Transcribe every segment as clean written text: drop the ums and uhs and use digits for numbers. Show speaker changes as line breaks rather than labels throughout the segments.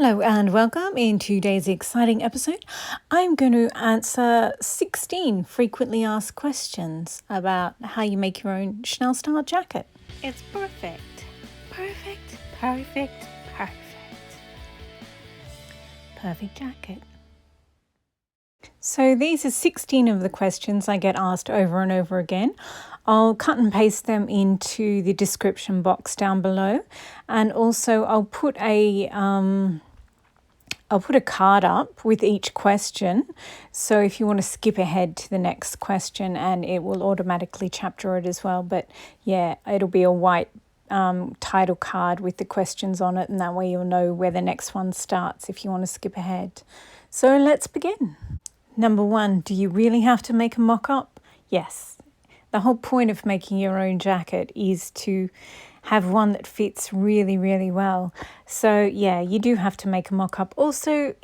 Hello and welcome. In today's exciting episode, I'm going to answer 16 frequently asked questions about how you make your own Chanel style jacket. It's perfect. Perfect, perfect, perfect. Perfect jacket. So these are 16 of the questions I get asked over and over again. I'll cut and paste them into the description box down below, and also I'll put a card up with each question. So if you want to skip ahead to the next question, and it will automatically chapter it as well. But yeah, it'll be a white title card with the questions on it, and that way you'll know where the next one starts if you want to skip ahead. So let's begin. Number 1, do you really have to make a mock-up? Yes. The whole point of making your own jacket is to have one that fits really, really well. So yeah, you do have to make a mock-up. Also,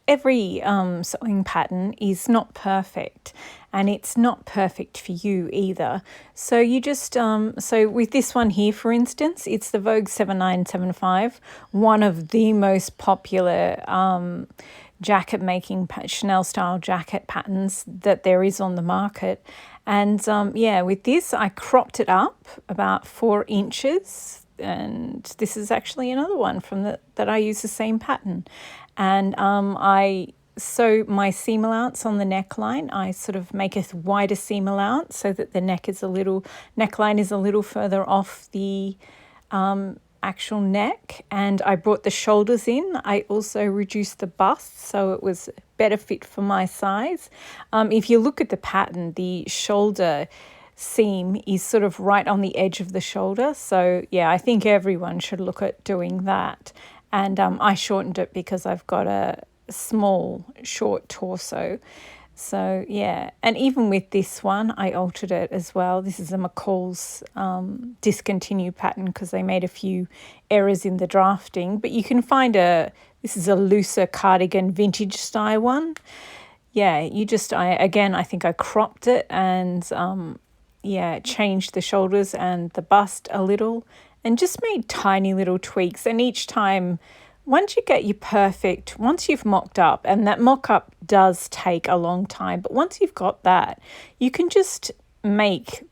every sewing pattern is not perfect, and it's not perfect for you either. So you just, so with this one here, for instance, it's the Vogue 7975, one of the most popular jacket making Chanel style jacket patterns that there is on the market. And yeah, with this I cropped it up about 4 inches, and this is actually another one from that I use the same pattern. And I sew my seam allowance on the neckline. I sort of make a wider seam allowance so that the neckline is a little further off the actual neck, and I brought the shoulders in. I also reduced the bust so it was better fit for my size. If you look at the pattern, the shoulder seam is sort of right on the edge of the shoulder. So yeah, I think everyone should look at doing that. And I shortened it because I've got a small, short torso. So yeah, and even with this one, I altered it as well. This is a McCall's discontinued pattern because they made a few errors in the drafting. But you can find this is a looser cardigan vintage style one. Yeah, I think I cropped it and yeah, changed the shoulders and the bust a little and just made tiny little tweaks. And each time, once you've mocked up, and that mock-up does take a long time, but once you've got that, you can just make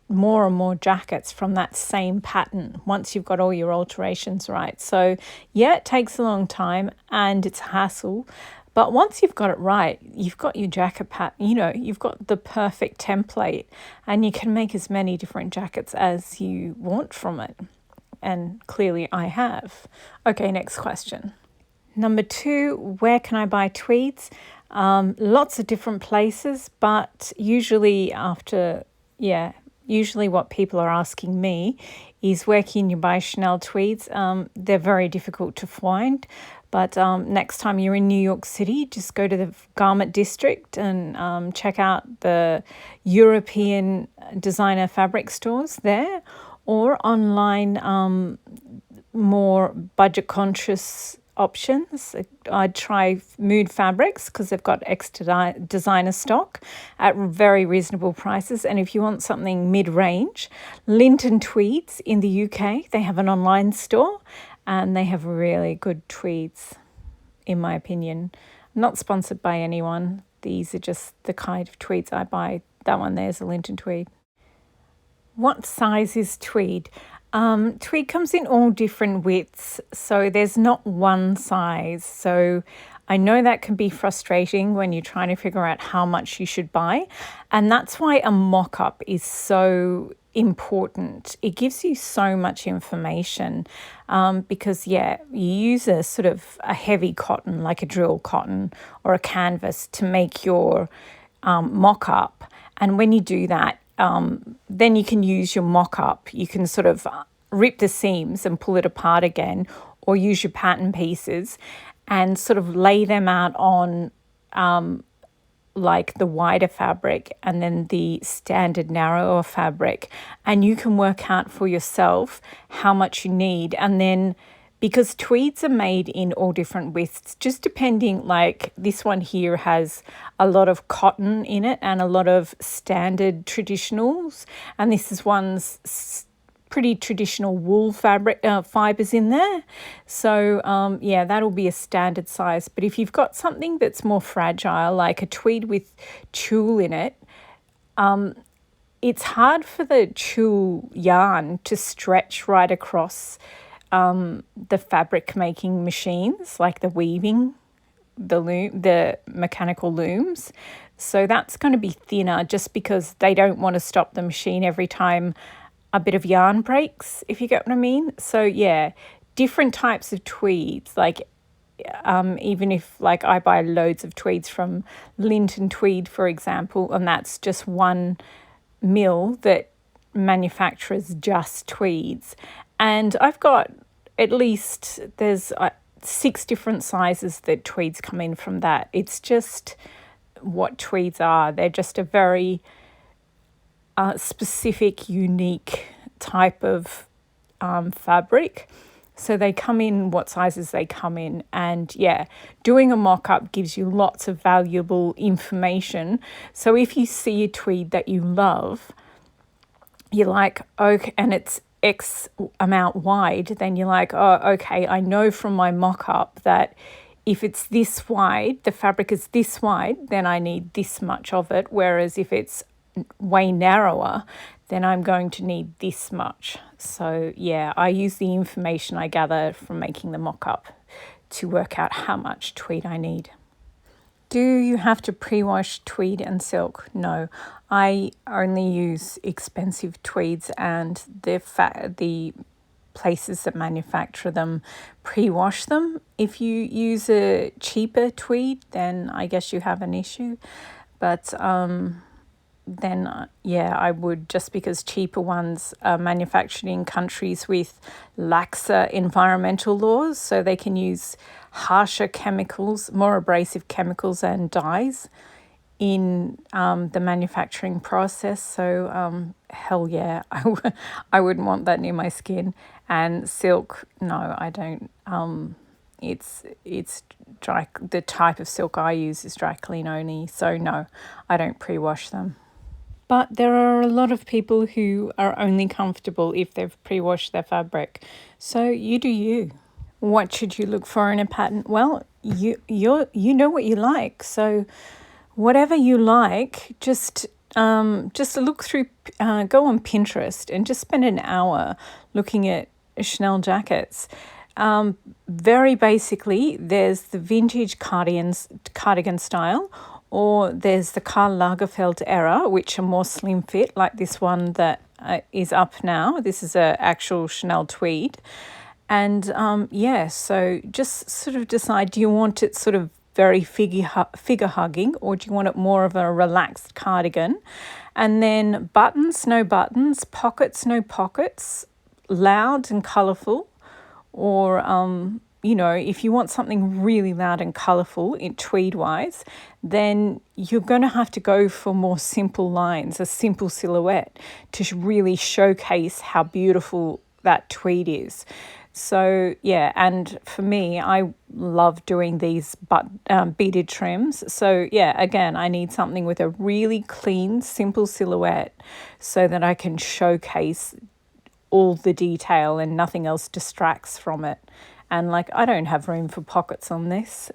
more and more jackets from that same pattern once you've got all your alterations right. So yeah, it takes a long time and it's a hassle, but once you've got it right, you've got your jacket pattern, you've got the perfect template, and you can make as many different jackets as you want from it. And clearly I have. Okay, next question. Number 2, where can I buy tweeds? Lots of different places, but usually what people are asking me is, where can you buy Chanel tweeds? They're very difficult to find, but next time you're in New York City, just go to the garment district and check out the European designer fabric stores there, or online, more budget conscious options. I'd try Mood Fabrics because they've got extra designer stock at very reasonable prices. And if you want something mid-range, Linton Tweeds in the UK, they have an online store and they have really good tweeds, in my opinion. Not sponsored by anyone. These are just the kind of tweeds I buy. That one there's a Linton Tweed. What size is tweed? Tweed comes in all different widths, so there's not one size. So I know that can be frustrating when you're trying to figure out how much you should buy, and that's why a mock-up is so important. It gives you so much information because you use a sort of a heavy cotton, like a drill cotton or a canvas, to make your mock-up. And when you do that, then you can use your mock-up. You can sort of rip the seams and pull it apart again, or use your pattern pieces and sort of lay them out on like the wider fabric and then the standard narrower fabric, and you can work out for yourself how much you need. And then, because tweeds are made in all different widths, just depending, like this one here has a lot of cotton in it and a lot of standard traditionals, and this is one's pretty traditional wool fabric fibres in there. So yeah, that'll be a standard size. But if you've got something that's more fragile, like a tweed with tulle in it, it's hard for the tulle yarn to stretch right across the fabric making machines, like the weaving, the mechanical looms. So that's going to be thinner just because they don't want to stop the machine every time a bit of yarn breaks, if you get what I mean. So yeah, different types of tweeds, like even if like I buy loads of tweeds from Linton Tweed, for example, and that's just one mill that manufactures just tweeds. And I've got at least, there's 6 different sizes that tweeds come in from that. It's just what tweeds are. They're just a very specific, unique type of fabric. So they come in what sizes they come in. And yeah, doing a mock-up gives you lots of valuable information. So if you see a tweed that you love, you're like, okay, and it's X amount wide, then you're like, oh, okay, I know from my mock-up that if it's this wide, the fabric is this wide, then I need this much of it. Whereas if it's way narrower, then I'm going to need this much. So yeah, I use the information I gather from making the mock-up to work out how much tweed I need. Do you have to pre-wash tweed and silk? No, I only use expensive tweeds, and the places that manufacture them pre-wash them. If you use a cheaper tweed, then I guess you have an issue. But then yeah, I would, just because cheaper ones are manufactured in countries with laxer environmental laws, so they can use harsher chemicals, more abrasive chemicals and dyes in the manufacturing process. So hell yeah, I wouldn't want that near my skin. And silk, no, I don't. It's dry. The type of silk I use is dry clean only. So no, I don't pre-wash them. But there are a lot of people who are only comfortable if they've pre-washed their fabric. So you do you. What should you look for in a pattern? Well, you know what you like. So whatever you like, just look through, go on Pinterest and just spend an hour looking at Chanel jackets. Very basically, there's the vintage cardigan style, or there's the Karl Lagerfeld era, which are more slim fit, like this one that is up now. This is a actual Chanel tweed. And yeah, so just sort of decide, do you want it sort of very figure hugging, or do you want it more of a relaxed cardigan? And then buttons, no buttons, pockets, no pockets, loud and colourful, or you know, if you want something really loud and colourful in tweed wise, then you're going to have to go for more simple lines, a simple silhouette, to really showcase how beautiful that tweed is. So yeah, and for me, I love doing these beaded trims. So yeah, again, I need something with a really clean, simple silhouette so that I can showcase all the detail and nothing else distracts from it. And like, I don't have room for pockets on this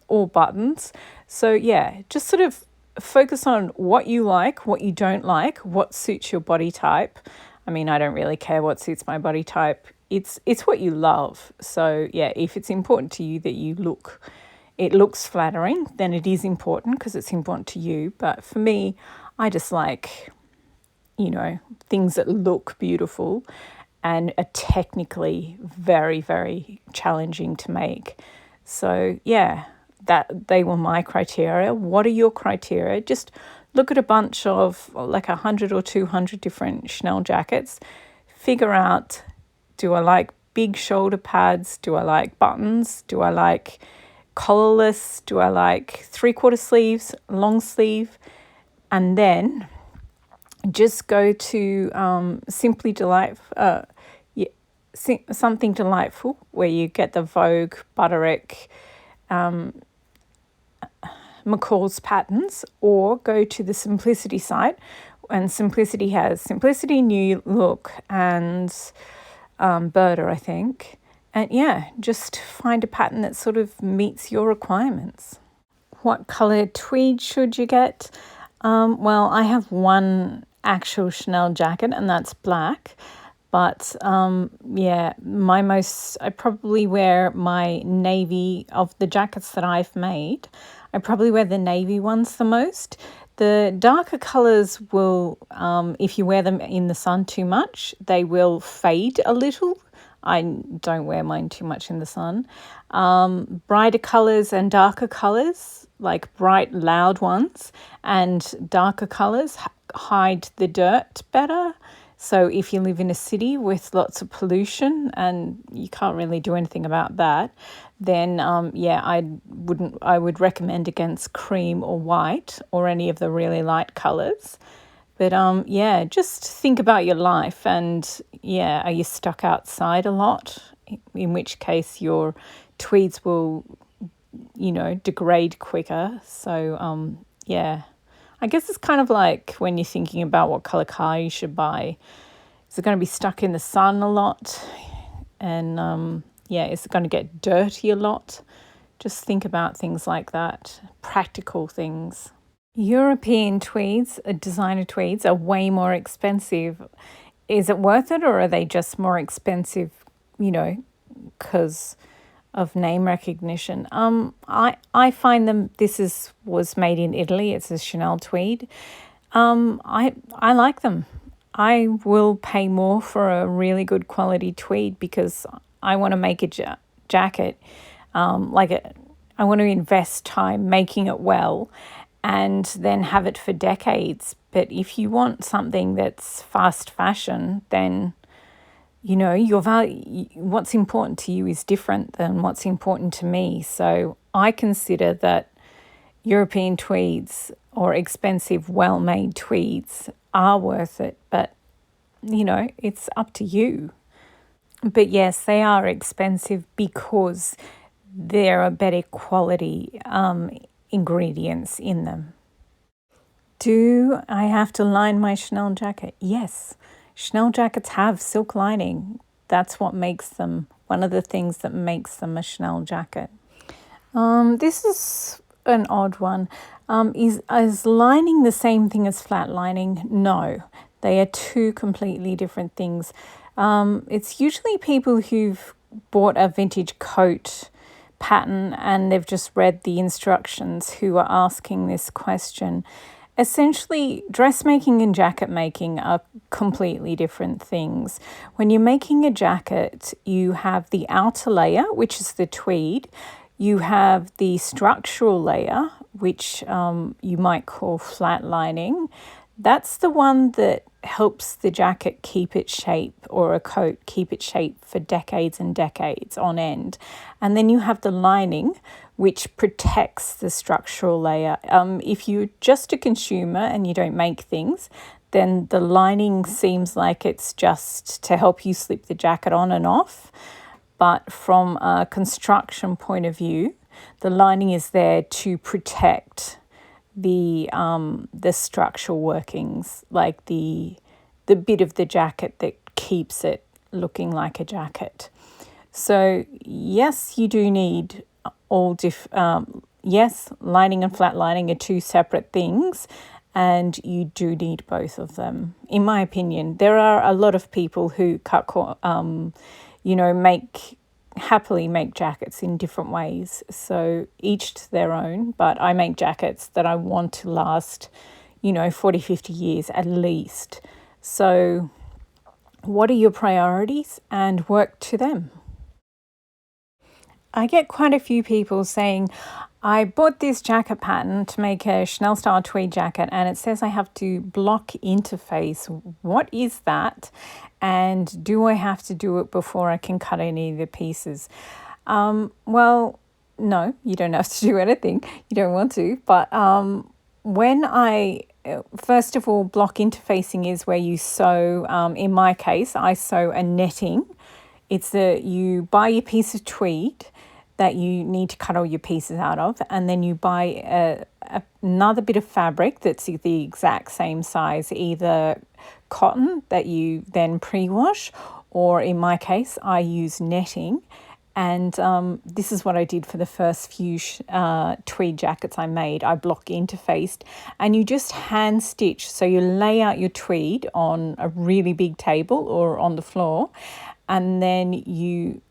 or buttons. So yeah, just sort of focus on what you like, what you don't like, what suits your body type. I mean, I don't really care what suits my body type. It's what you love. So yeah, if it's important to you that it looks flattering, then it is important because it's important to you. But for me, I just like, you know, things that look beautiful and are technically very, very challenging to make. So yeah, that they were my criteria. What are your criteria? Just look at a bunch of like 100 or 200 different Chanel jackets. Figure out, do I like big shoulder pads? Do I like buttons? Do I like collarless? Do I like 3/4 sleeves, long sleeve? And then just go to Simply Delightful, something delightful, where you get the Vogue, Butterick, McCall's patterns, or go to the Simplicity site And Simplicity has Simplicity, New Look, and Birder, I think. And yeah, just find a pattern that sort of meets your requirements. What colour tweed should you get? Well, I have one actual Chanel jacket, and that's black. But yeah, I probably wear my navy, of the jackets that I've made, I probably wear the navy ones the most. The darker colours will, if you wear them in the sun too much, they will fade a little. I don't wear mine too much in the sun. Brighter colours and darker colours, like bright, loud ones, and darker colours hide the dirt better. So if you live in a city with lots of pollution and you can't really do anything about that, then yeah, I would recommend against cream or white or any of the really light colours. But yeah, just think about your life, and yeah, are you stuck outside a lot? In which case your tweeds will, degrade quicker. So yeah. I guess it's kind of like when you're thinking about what colour car you should buy. Is it going to be stuck in the sun a lot? And yeah, is it going to get dirty a lot? Just think about things like that, practical things. European tweeds, designer tweeds, are way more expensive. Is it worth it, or are they just more expensive, because of name recognition? I find them. Was made in Italy. It's a Chanel tweed. I like them. I will pay more for a really good quality tweed because I want to make a jacket. I want to invest time making it well, and then have it for decades. But if you want something that's fast fashion, then your value, what's important to you is different than what's important to me. So I consider that European tweeds or expensive, well-made tweeds are worth it, but it's up to you. But yes, they are expensive because there are better quality ingredients in them. Do I have to line my Chanel jacket? Yes. Chanel jackets have silk lining. That's what makes them, one of the things that makes them a Chanel jacket. This is an odd one. Is lining the same thing as flatlining? No, they are two completely different things. It's usually people who've bought a vintage coat pattern and they've just read the instructions who are asking this question. Essentially, dressmaking and jacket making are completely different things. When you're making a jacket, you have the outer layer, which is the tweed. You have the structural layer, which you might call flatlining. That's the one that helps the jacket keep its shape, or a coat keep its shape for decades and decades on end. And then you have the lining, which protects the structural layer. If you're just a consumer and you don't make things, then the lining seems like it's just to help you slip the jacket on and off. But from a construction point of view, the lining is there to protect the structural workings, like the bit of the jacket that keeps it looking like a jacket. So yes, you do need yes, lining and flat lining are two separate things, and you do need both of them, in my opinion. There are a lot of people who happily make jackets in different ways. So each to their own, but I make jackets that I want to last, 40, 50 years at least. So what are your priorities, and work to them? I get quite a few people saying, I bought this jacket pattern to make a Chanel style tweed jacket and it says I have to block interface. What is that? And do I have to do it before I can cut any of the pieces? Well, no, you don't have to do anything. You don't want to. But first of all, block interfacing is where you sew. In my case, I sew a netting. You buy your piece of tweed. that you need to cut all your pieces out of, and then you buy another bit of fabric that's the exact same size, either cotton that you then pre-wash, or in my case I use netting. And this is what I did for the first few tweed jackets I made. I block interfaced, and you just hand stitch. So you lay out your tweed on a really big table or on the floor, and then you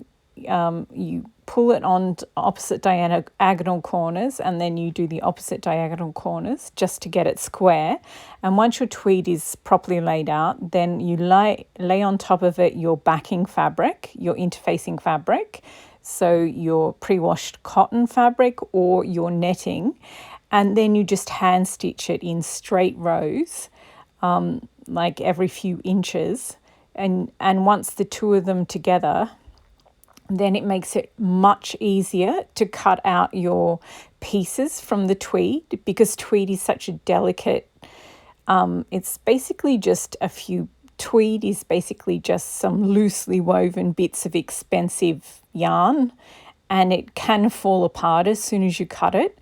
pull it on opposite diagonal corners, and then you do the opposite diagonal corners just to get it square. And once your tweed is properly laid out, then you lay on top of it your backing fabric, your interfacing fabric, so your pre-washed cotton fabric or your netting, and then you just hand stitch it in straight rows, like every few inches. And once the two of them together, then it makes it much easier to cut out your pieces from the tweed, because tweed is such a delicate, it's basically just tweed is basically just some loosely woven bits of expensive yarn, and it can fall apart as soon as you cut it.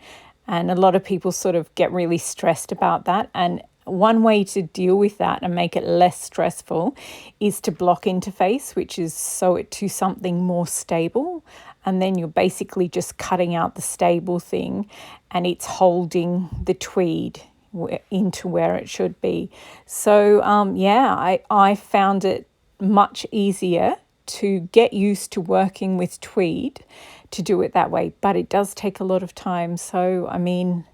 And a lot of people sort of get really stressed about that. And one way to deal with that and make it less stressful is to block interface, which is sew it to something more stable. And then you're basically just cutting out the stable thing, and it's holding the tweed into where it should be. So I found it much easier to get used to working with tweed to do it that way, but it does take a lot of time. So I mean,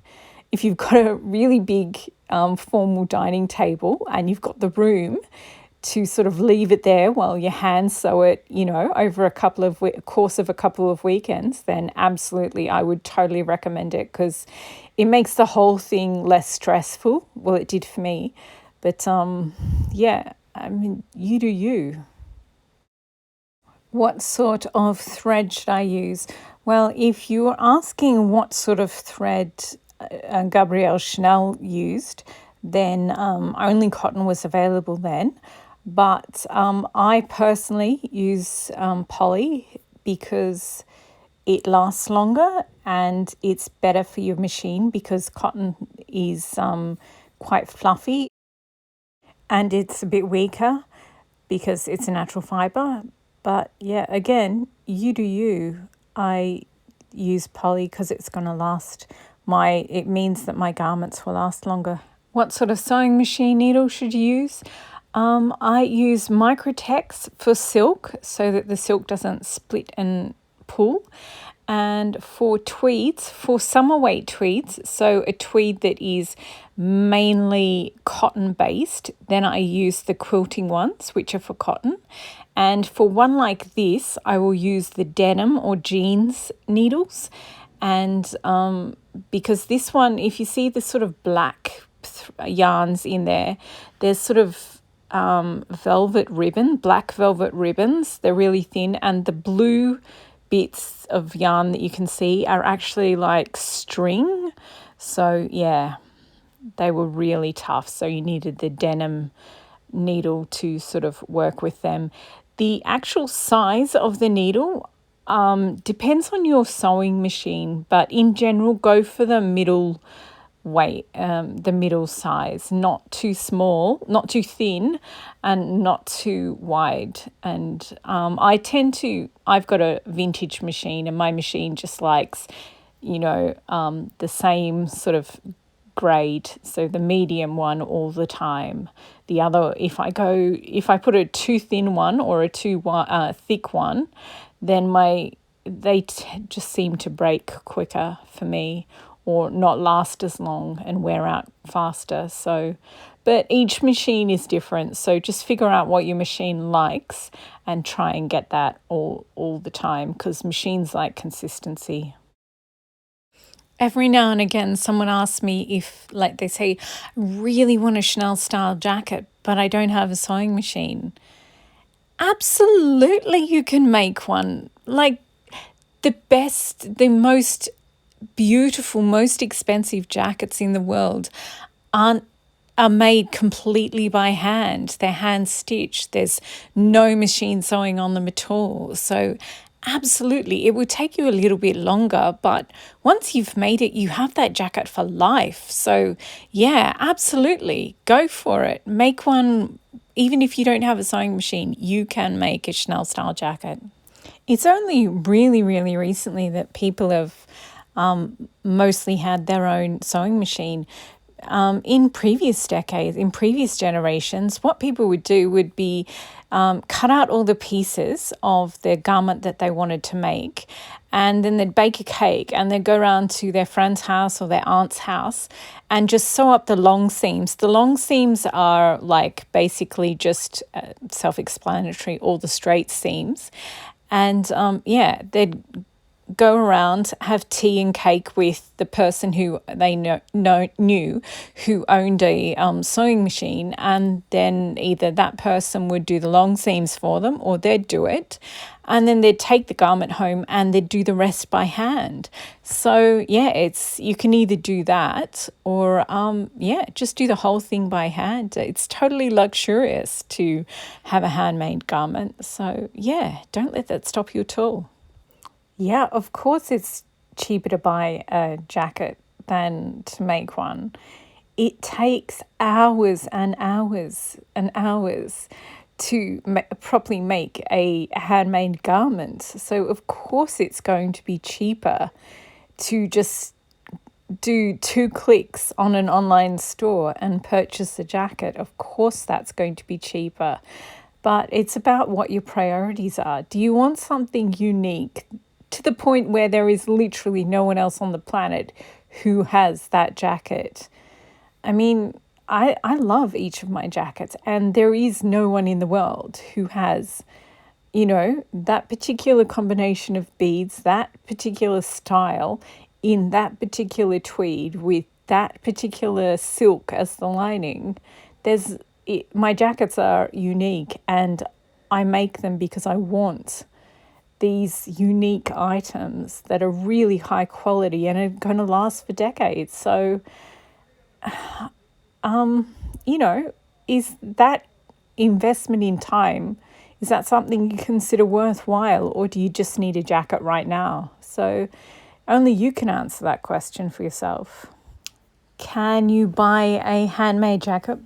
if you've got a really big formal dining table and you've got the room to sort of leave it there while you hand sew it, over a course of a couple of weekends, then absolutely I would totally recommend it, because it makes the whole thing less stressful. Well, it did for me. But I mean, you do you. What sort of thread should I use? Well, if you're asking what sort of thread Gabrielle Chanel used, then only cotton was available then. But I personally use poly because it lasts longer and it's better for your machine, because cotton is quite fluffy and it's a bit weaker because it's a natural fibre. But yeah, again, you do you. I use poly because it's going to last. It means that my garments will last longer. What sort of sewing machine needle should you use? I use Microtex for silk so that the silk doesn't split and pull. And for tweeds, for summer weight tweeds, so a tweed that is mainly cotton based, then I use the quilting ones, which are for cotton. And for one like this, I will use the denim or jeans needles. And because this one, if you see the sort of black yarns in there, there's sort of black velvet ribbons. They're really thin, and the blue bits of yarn that you can see are actually like string. So yeah, they were really tough. So you needed the denim needle to sort of work with them. The actual size of the needle depends on your sewing machine, but in general, go for the middle weight, the middle size, not too small, not too thin, and not too wide. And I've got a vintage machine, and my machine just likes, the same sort of grade, so the medium one all the time. The other, if I put a too thin one or a too thick one, then they just seem to break quicker for me, or not last as long and wear out faster. So, but each machine is different. So just figure out what your machine likes and try and get that all the time, because machines like consistency. Every now and again, someone asks me if, like, they say, I really want a Chanel style jacket, but I don't have a sewing machine. Absolutely, you can make one. Like, the most beautiful, most expensive jackets in the world are made completely by hand. They're hand stitched. There's no machine sewing on them at all. So absolutely. It will take you a little bit longer, but once you've made it, you have that jacket for life. So yeah, absolutely. Go for it. Make one. Even if you don't have a sewing machine, you can make a Chanel style jacket. It's only really, really recently that people have mostly had their own sewing machine. In previous decades, in previous generations, what people would do would be cut out all the pieces of their garment that they wanted to make, and then they'd bake a cake and they'd go around to their friend's house or their aunt's house and just sew up the long seams. The long seams are like basically just self-explanatory, all the straight seams. And yeah, they'd go around, have tea and cake with the person who they knew who owned a sewing machine, and then either that person would do the long seams for them or they'd do it, and then they'd take the garment home and they'd do the rest by hand. So yeah, you can either do that or yeah, just do the whole thing by hand. It's totally luxurious to have a handmade garment. So yeah, don't let that stop you at all. Yeah, of course it's cheaper to buy a jacket than to make one. It takes hours and hours and hours to properly make a handmade garment. So of course it's going to be cheaper to just do 2 clicks on an online store and purchase a jacket. Of course that's going to be cheaper. But it's about what your priorities are. Do you want something unique to the point where there is literally no one else on the planet who has that jacket? I mean, I love each of my jackets, and there is no one in the world who has, that particular combination of beads, that particular style, in that particular tweed with that particular silk as the lining. My jackets are unique, and I make them because I want these unique items that are really high quality and are going to last for decades. So, is that investment in time, is that something you consider worthwhile, or do you just need a jacket right now? So only you can answer that question for yourself. Can you buy a handmade jacket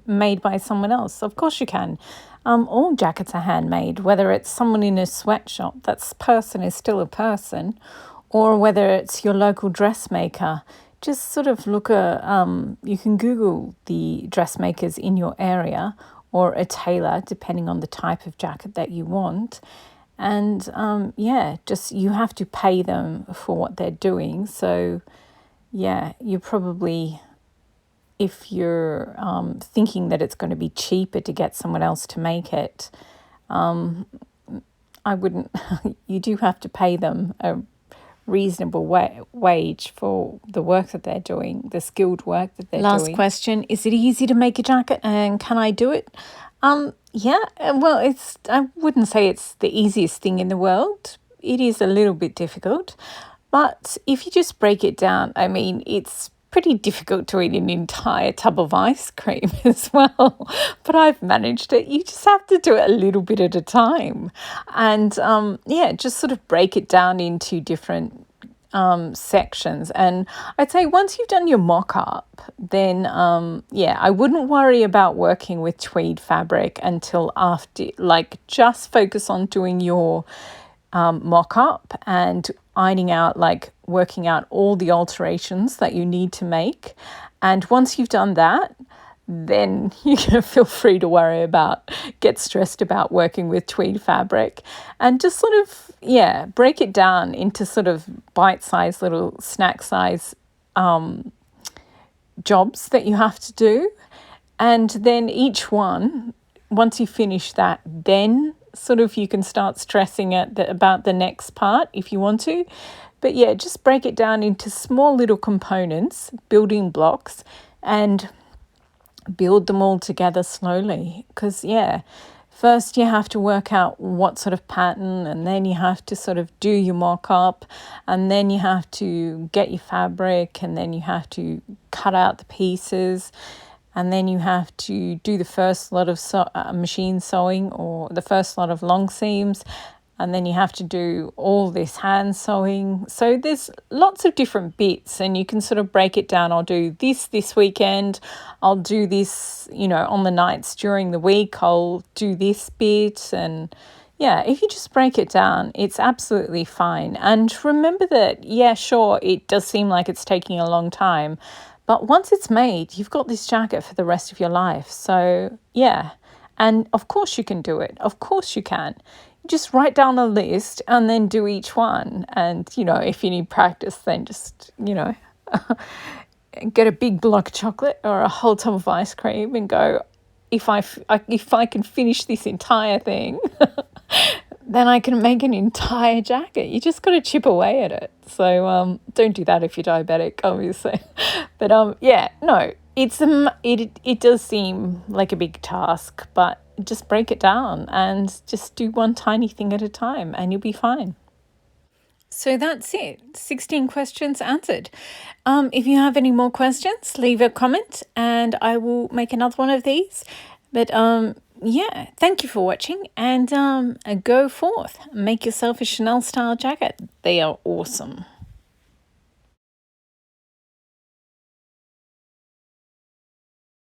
made by someone else? Of course you can. All jackets are handmade, whether it's someone in a sweatshop, that person is still a person, or whether it's your local dressmaker. Just sort of look you can Google the dressmakers in your area, or a tailor, depending on the type of jacket that you want. And you have to pay them for what they're doing. So yeah, you probably, if you're thinking that it's going to be cheaper to get someone else to make it, I wouldn't. You do have to pay them a reasonable wage for the work that they're doing, the skilled work that they're doing. Last question, is it easy to make a jacket, and can I do it? Yeah, well, I wouldn't say it's the easiest thing in the world. It is a little bit difficult, but if you just break it down, I mean, it's pretty difficult to eat an entire tub of ice cream as well, but I've managed it. You just have to do it a little bit at a time, and just sort of break it down into different sections. And I'd say once you've done your mock-up, then I wouldn't worry about working with tweed fabric until after, just focus on doing your mock-up and ironing out, working out all the alterations that you need to make. And once you've done that, then you can feel free to get stressed about working with tweed fabric, and just sort of, break it down into sort of bite-sized little snack-size jobs that you have to do. And then each one, once you finish that, then sort of you can start stressing about the next part if you want to. But yeah, just break it down into small little components, building blocks, and build them all together slowly. Because first you have to work out what sort of pattern, and then you have to sort of do your mock-up, and then you have to get your fabric, and then you have to cut out the pieces, and then you have to do the first lot of machine sewing, or the first lot of long seams, and then you have to do all this hand sewing. So there's lots of different bits, and you can sort of break it down. I'll do this weekend, I'll do this, you know, on the nights during the week, I'll do this bit. And yeah, if you just break it down, it's absolutely fine. And remember that, yeah, sure, it does seem like it's taking a long time, but once it's made, you've got this jacket for the rest of your life. So yeah, and of course you can do it. Of course you can. Just write down a list and then do each one. And, you know, if you need practice, then just, you know, get a big block of chocolate or a whole tub of ice cream and go, if I can finish this entire thing, then I can make an entire jacket. You just got to chip away at it. So don't do that if you're diabetic, obviously. But yeah, no, it does seem like a big task, but just break it down and just do one tiny thing at a time and you'll be fine. So that's it. 16 questions answered. If you have any more questions, leave a comment and I will make another one of these. But yeah, thank you for watching, and go forth. Make yourself a Chanel style jacket. They are awesome.